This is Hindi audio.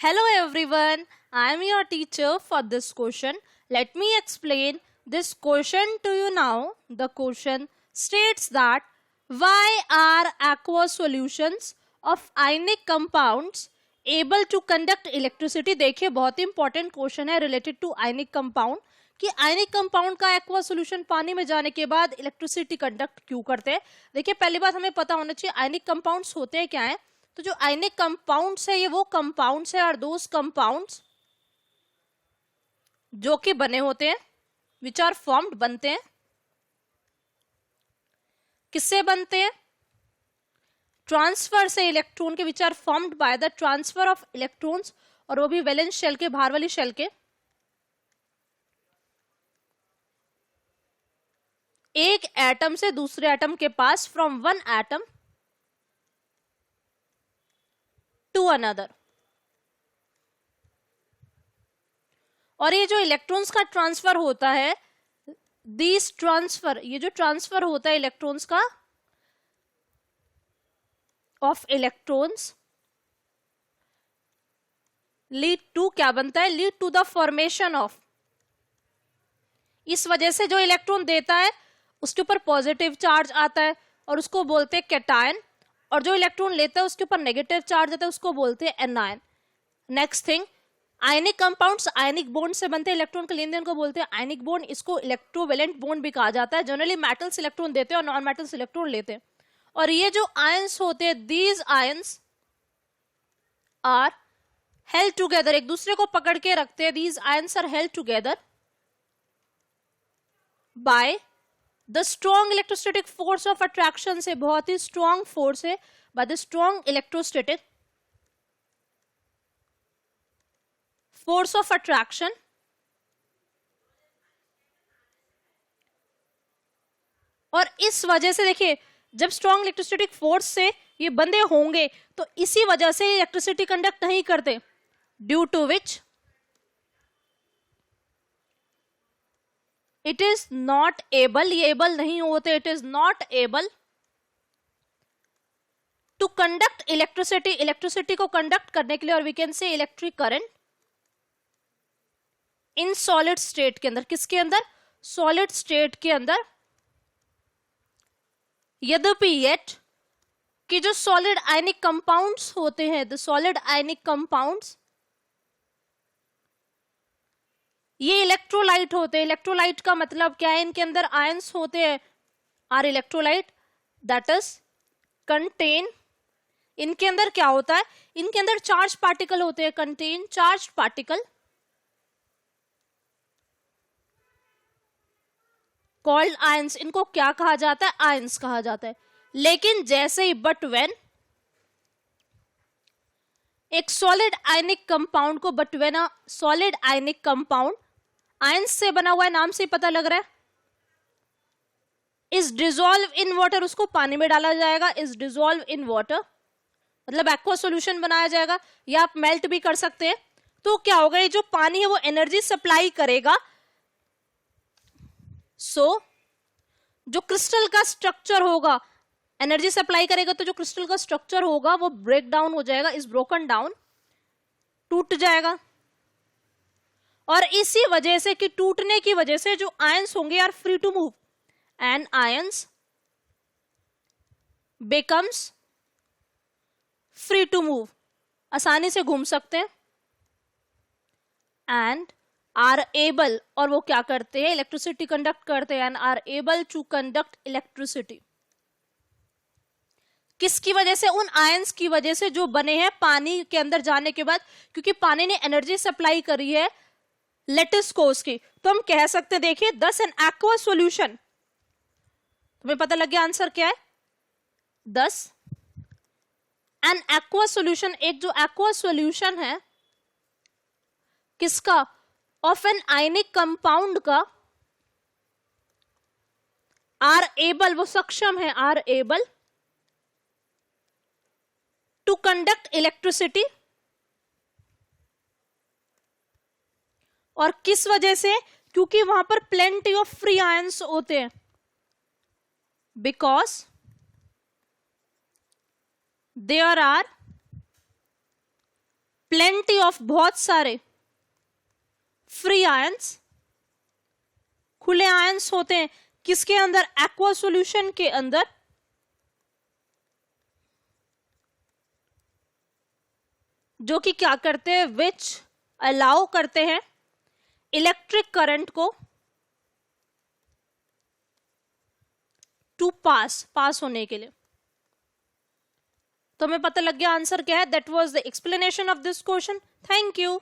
Hello everyone, I am your teacher for this question. Let me explain this question to you now. The question states that why are aqueous solutions of ionic compounds able to conduct electricity? देखिए बहुत ही इंपॉर्टेंट क्वेश्चन है रिलेटेड टू आयनिक कंपाउंड कि आयनिक कंपाउंड का एक्वा सॉल्यूशन पानी में जाने के बाद इलेक्ट्रिसिटी कंडक्ट क्यों करते हैं। देखिए पहली बात हमें पता होना चाहिए आयनिक कंपाउंड्स होते हैं क्या है। तो जो आयनिक कंपाउंड्स है ये वो कंपाउंड्स है और दोज कंपाउंड्स जो कि बने होते हैं विच आर फॉर्म्ड बनते हैं किससे बनते हैं ट्रांसफर से इलेक्ट्रॉन के which are formed by the transfer of electrons और वो भी वैलेंस शेल के बाहर वाली शेल के एक एटम से दूसरे एटम के पास from one atom to another. और ये जो इलेक्ट्रॉन्स का ट्रांसफर होता है दिस ट्रांसफर ये जो ट्रांसफर होता है इलेक्ट्रॉन्स का ऑफ इलेक्ट्रॉन्स लीड टू क्या बनता है lead to the formation of. इस वजह से जो इलेक्ट्रॉन देता है उसके ऊपर पॉजिटिव चार्ज आता है और उसको बोलते हैं कैटायन और जो इलेक्ट्रॉन लेता है उसके ऊपर नेगेटिव चार्ज आता है उसको बोलते हैं anion. Next thing ionic compounds ionic bond से बनते हैं इलेक्ट्रॉन के लेन देन को बोलते हैं आयनिक बॉन्ड। इसको इलेक्ट्रोवेलेंट बॉन्ड भी कहा जाता है। जनरली मेटल्स इलेक्ट्रॉन देते हैं और नॉन मेटल्स इलेक्ट्रॉन लेते हैं। और ये जो आयंस होते हैं these ions are held together एक दूसरे को पकड़ के रखते हैं। These ions are held together by the strong electrostatic force of attraction से बहुत ही स्ट्रॉन्ग फोर्स है by the strong electrostatic force of attraction और इस वजह से देखिए जब स्ट्रॉन्ग इलेक्ट्रोस्टैटिक फोर्स से ये बंधे होंगे तो इसी वजह से इलेक्ट्रिसिटी कंडक्ट नहीं करते due to which it is not able ये एबल नहीं होते it is not able to conduct electricity electricity को कंडक्ट करने के लिए और we can say electric current in solid state के अंदर। किसके अंदर सॉलिड स्टेट के अंदर। यद्यपि येट कि जो सॉलिड आयनिक कंपाउंड्स होते हैं द सॉलिड आयनिक कंपाउंड्स ये इलेक्ट्रोलाइट होते हैं। इलेक्ट्रोलाइट का मतलब क्या है इनके अंदर आयंस होते हैं are electrolyte that is contain इनके अंदर क्या होता है इनके अंदर चार्ज पार्टिकल होते हैं contain charge particle called ions. इनको क्या कहा जाता है आयंस कहा जाता है। लेकिन जैसे ही बट व्हेन एक सॉलिड आयनिक कंपाउंड को but when a solid ionic compound ions से बना हुआ है नाम से पता लग रहा है इज डिसॉल्व इन वाटर उसको पानी में डाला जाएगा इज डिसॉल्व इन वाटर मतलब एक्वा सॉल्यूशन बनाया जाएगा या आप मेल्ट भी कर सकते हैं। तो क्या होगा ये जो पानी है वो एनर्जी सप्लाई करेगा। सो जो क्रिस्टल का स्ट्रक्चर होगा एनर्जी सप्लाई करेगा तो जो क्रिस्टल का स्ट्रक्चर होगा वो ब्रेक डाउन हो जाएगा इज ब्रोकन डाउन टूट जाएगा। और इसी वजह से कि टूटने की वजह से जो आयंस होंगे are free to move and ions becomes free to move आसानी से घूम सकते हैं एंड आर एबल और वो क्या करते हैं इलेक्ट्रिसिटी कंडक्ट करते हैं and are able to conduct electricity. किसकी वजह से उन आयंस की वजह से जो बने हैं पानी के अंदर जाने के बाद क्योंकि पानी ने एनर्जी सप्लाई करी है लेटिस को उसकी। तो हम कह सकते हैं देखिए दस एन एक्वा सॉल्यूशन तुम्हें पता लग गया आंसर क्या है दस एन एक्वा सॉल्यूशन एक जो एक्वा सॉल्यूशन है किसका ऑफ एन आयनिक कंपाउंड का आर एबल वो सक्षम है are able to conduct electricity. और किस वजह से क्योंकि वहां पर प्लेंटी ऑफ फ्री आयंस होते हैं because there are plenty of, बहुत सारे फ्री आयंस, खुले आयंस होते हैं किसके अंदर? एक्वा सॉल्यूशन के अंदर, जो कि क्या करते हैं? विच अलाउ करते हैं इलेक्ट्रिक करंट को टू पास होने के लिए। तो हमें पता लग गया आंसर क्या है। That was the explanation of this question. Thank you.